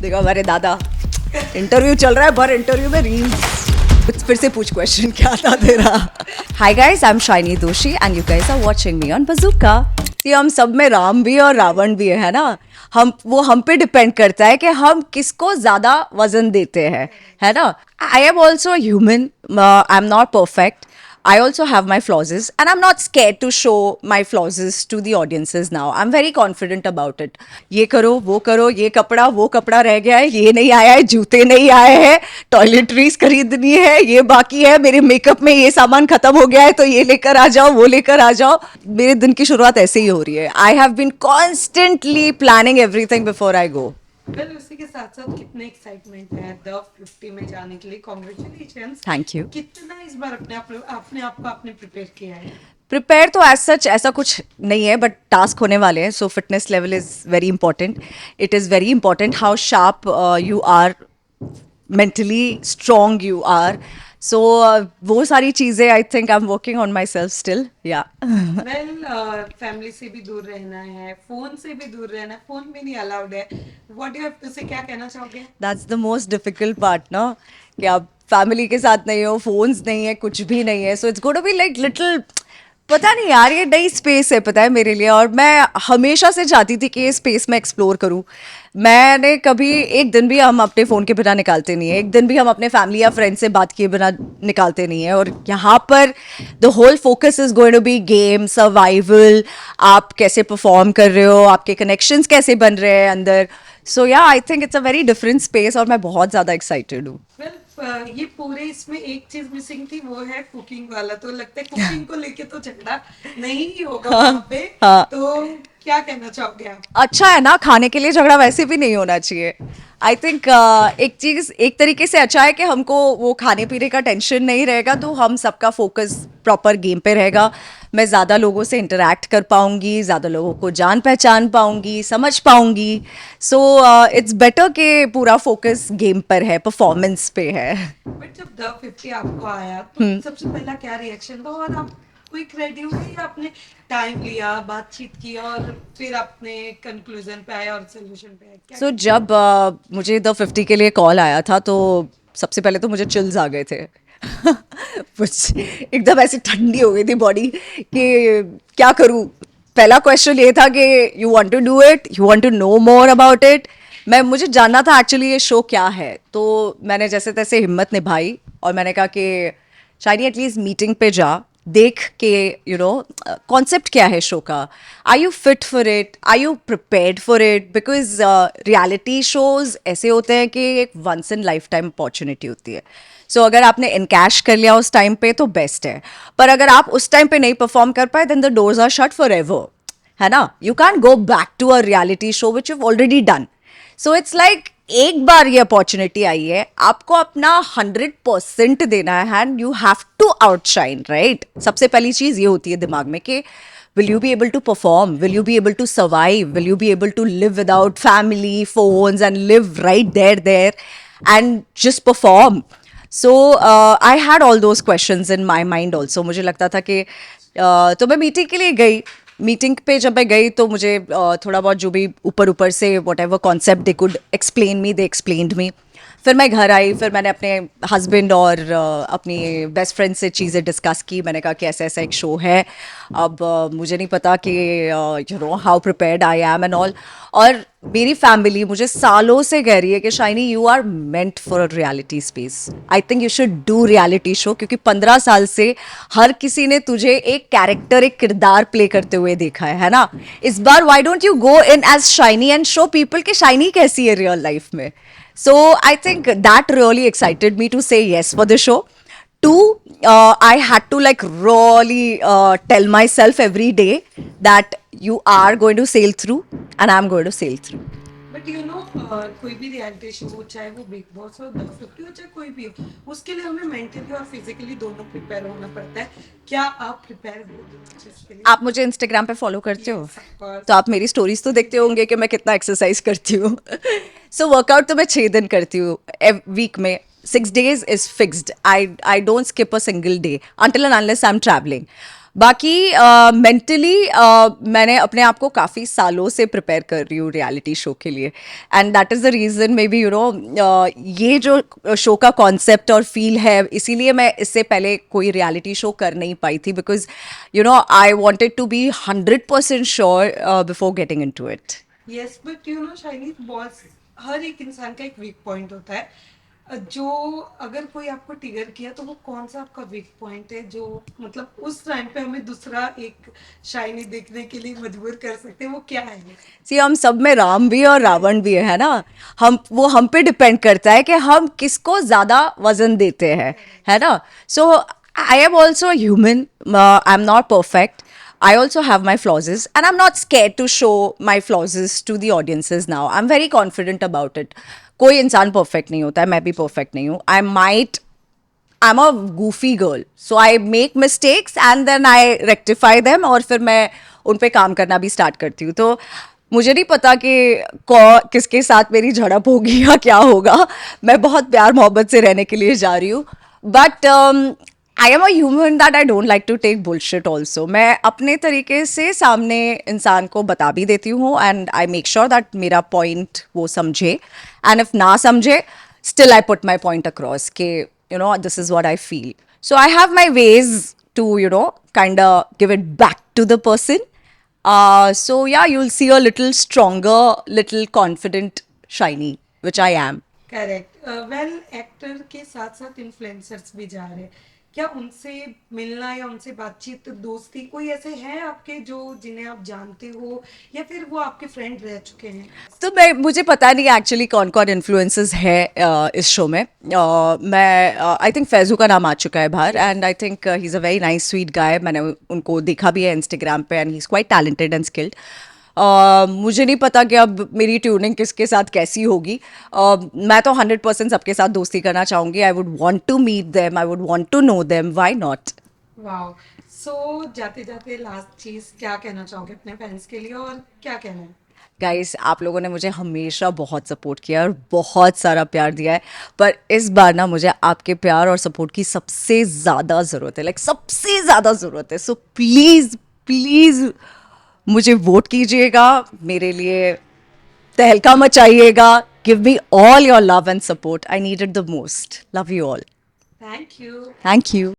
देखो हमारे दादा, इंटरव्यू चल रहा है, पर इंटरव्यू में रील्स। फिर से पूछ क्वेश्चन, क्या था तेरा? Hi guys, I am Shiny Doshi and you guys are watching me on Bazooka. ये हम सब में राम भी और रावण भी है ना। हम पे डिपेंड करता है कि हम किसको ज्यादा वजन देते हैं, है ना। आई am also human, I am not perfect. I also have my flaws and I'm not scared to show my flaws to the audiences now. I'm very confident about it. ये करो, ये कपड़ा वो कपड़ा रह गया है, ये नहीं आया है, जूते नहीं आए हैं, टॉयलेटरीज खरीदनी है, ये बाकी है, मेरे मेकअप में ये सामान खत्म हो गया है तो ये लेकर आ जाओ, वो लेकर आ जाओ. मेरे दिन की शुरुआत ऐसे ही हो रही है. I have been constantly planning everything before I go. Well उसी के साथ साथ कितने एक्साइटमेंट है द 50 में जाने के लिए. कॉन्ग्रेचुलेशंस. Thank you. कितना इस बार अपने आप को आपने प्रिपेयर किया है? प्रिपेयर तो एज सच ऐसा कुछ नहीं है, बट टास्क होने वाले हैं. So fitness level is very important. It is very important how sharp you are, mentally strong you are. So वो सारी चीज़ें I think I am working on myself still. Yeah well family से भी दूर रहना है, phone से भी दूर रहना है, फोन भी नहीं अलाउड है. व्हाट यू हैव टू से, क्या कहना चाहोगे? That's the most difficult part ना, कि आप फैमिली के साथ नहीं हो, फोन्स नहीं है, कुछ भी नहीं है. So it's going to be like little, पता नहीं यार, ये नई स्पेस है पता है मेरे लिए, और मैं हमेशा से चाहती थी कि ये स्पेस में एक्सप्लोर करूं. मैंने कभी एक दिन भी हम अपने फ़ोन के बिना निकालते नहीं है, एक दिन भी हम अपने फैमिली या फ्रेंड से बात किए बिना निकालते नहीं है. और यहाँ पर the whole focus is going to be game, survival. आप कैसे परफॉर्म कर रहे हो, आपके कनेक्शंस कैसे बन रहे हैं अंदर. सो या I think it's a very different space और मैं बहुत ज़्यादा एक्साइटेड हूँ. ये पूरे इसमें एक चीज मिसिंग थी, वो है कुकिंग वाला. तो लगता है कुकिंग को लेके तो झगड़ा नहीं ही होगा वहाँ पे. हाँ. तो क्या कहना चाहोगे आप? अच्छा है ना, खाने के लिए झगड़ा वैसे भी नहीं होना चाहिए. आई थिंक एक चीज़ एक तरीके से अच्छा है कि हमको वो खाने पीने का टेंशन नहीं रहेगा, तो हम सबका फोकस प्रॉपर गेम पे रहेगा. मैं ज़्यादा लोगों से इंटरेक्ट कर पाऊँगी, ज़्यादा लोगों को जान पहचान पाऊँगी, समझ पाऊँगी. सो इट्स बेटर कि पूरा फोकस गेम पर है, परफॉर्मेंस पे है. बट जब द 50 आपको आया तो सबसे पहला क्या रिएक्शन था, और आप क्विक रेडी हुए या आपने टाइम लिया, बातचीत की और फिर आपने कंक्लूजन पे आए और सोल्यूशन पे आए? क्या सो जब मुझे द 50 के लिए कॉल आया था तो सबसे पहले तो मुझे चिल्स आ गए थे. कुछ एकदम ऐसी ठंडी हो गई थी बॉडी कि क्या करूं. पहला क्वेश्चन ये था कि you want to do it, you want to know more about it. मुझे जानना था एक्चुअली ये शो क्या है. तो मैंने जैसे तैसे हिम्मत निभाई और मैंने कहा कि शायद एटलीस्ट मीटिंग पे जा, देख के यू नो कॉन्सेप्ट क्या है शो का. Are you fit for it, are you prepared for it. Because reality shows ऐसे होते हैं कि एक once in lifetime opportunity होती है. सो अगर आपने इनकैश कर लिया उस टाइम पे तो बेस्ट है, पर अगर आप उस टाइम पे नहीं परफॉर्म कर पाए then the doors are shut forever, है ना. You can go back to a reality show which you already done. So it's like एक बार ये अपॉर्चुनिटी आई है, आपको अपना 100% देना है and you have to outshine, right. सबसे पहली चीज़ ये होती है दिमाग में कि will you be able to perform, will you be able to survive, will you be able to live without family, phones and live right there and just perform. So I had all those questions in my mind also. मुझे लगता था कि तो मैं meeting के लिए गई. Meeting पे जब मैं गई तो मुझे थोड़ा बहुत जो भी ऊपर से whatever concept they could explain me, they explained me. फिर मैं घर आई, फिर मैंने अपने हस्बैंड और अपनी बेस्ट फ्रेंड से चीज़ें डिस्कस की. मैंने कहा कि ऐसा ऐसा एक शो है. अब मुझे नहीं पता कि you know how prepared I am and all. और मेरी फैमिली मुझे सालों से कह रही है कि Shiny you are meant for a reality space. I think you should do reality show, क्योंकि 15 साल से हर किसी ने तुझे एक कैरेक्टर, एक किरदार प्ले करते हुए देखा है ना. इस बार why don't you go in as Shiny and show people कि शाइनी कैसी है रियल लाइफ में. So I think that really excited me to say yes for the show. Two, I had to like really tell myself every day that you are going to sail through and I'm going to sail through. But you no कोई भी reality show, चाहे वो big boss हो, the 50 हो, चाहे कोई भी हो, उसके लिए हमें मेंटली और फिजिकली दोनों प्रिपेयर होना पड़ता है. क्या आप प्रिपेयर हो इसके लिए? आप मुझे इंस्टाग्राम पे फॉलो करते हो, Yes, of course. तो आप मेरी स्टोरीज तो देखते होंगे कि मैं कितना एक्सरसाइज करती हूँ. सो वर्कआउट तो मैं 6 दिन करती हूँ वीक में. 6 days is fixed. I don't skip a single day until and unless I'm traveling. बाकी मेंटली मैंने अपने आप को काफ़ी सालों से प्रिपेयर कर रही हूँ रियलिटी शो के लिए, and that is the reason may be you know ये जो शो का कॉन्सेप्ट और फील है, इसीलिए मैं इससे पहले कोई रियलिटी शो कर नहीं पाई थी, because you know I wanted to be 100% sure before getting into it. Yes but you know Shiny, boss हर एक इंसान का एक वीक पॉइंट होता है। जो अगर कोई आपको ट्रिगर किया तो वो कौन सा आपका वीक पॉइंट है जो मतलब उस टाइम पे हमें दूसरा एक शाइनी देखने के लिए मजबूर कर सकते हैं, वो क्या है? सी हम सब में राम भी और रावण भी है ना, हम पे डिपेंड करता है कि हम किसको ज़्यादा वजन देते हैं, है ना. So I am also human, I am not perfect. I also have my flaws, and I'm not scared to show my flaws to the audiences now. I'm very confident about it. कोई इंसान perfect नहीं होता है, मैं भी perfect नहीं हूँ. I'm a goofy girl, so I make mistakes and then I rectify them और फिर मैं उन पे काम करना भी स्टार्ट करती हूँ. तो मुझे नहीं पता कि किसके साथ मेरी झड़प होगी या क्या होगा. मैं बहुत प्यार मोहब्बत से रहने के लिए जा रही हूँ, but I am a human that I don't like to take bullshit also. मैं अपने तरीके से सामने इंसान को बता भी देती हूँ, and I make sure that मेरा पॉइंट वो समझे, एंड इफ ना समझे still I put my point across ke, you know, this is what I feel. So I have my ways to, you know, kind of give it back to the person. So yeah, you'll see a little stronger, little confident shiny, which I am. Correct. Well, actor के साथ साथ influencers भी जा रहे हैं, क्या उनसे मिलना या उनसे बातचीत, दोस्ती, कोई ऐसे हैं आपके जो जिन्हें आप जानते हो या फिर वो आपके फ्रेंड रह चुके हैं? तो मैं मुझे पता नहीं एक्चुअली कौन कौन इन्फ्लुएंसर्स है इस शो में. मैं आई थिंक फैजू का नाम आ चुका है बाहर, and I think he is a very nice sweet guy. मैंने उनको देखा भी है इंस्टाग्राम पे, and he is quite talented and skilled. मुझे नहीं पता कि अब मेरी ट्यूनिंग किसके साथ कैसी होगी. मैं तो 100% सबके साथ दोस्ती करना चाहूँगी. I would want to meet them, I would want to know them, why not. Wow. So जाते जाते लास्ट चीज क्या कहना चाहोगे अपने फैंस के लिए, और क्या कहना है? गाइस, आप लोगों ने मुझे हमेशा बहुत सपोर्ट किया और बहुत सारा प्यार दिया है, पर इस बार ना मुझे आपके प्यार और सपोर्ट की सबसे ज़्यादा ज़रूरत है, लाइक सबसे ज़्यादा ज़रूरत है. सो प्लीज़ प्लीज़ मुझे वोट कीजिएगा, मेरे लिए तहलका मचाइएगा. Give me all your love and support. I need it the most. Love you all. Thank you. Thank you.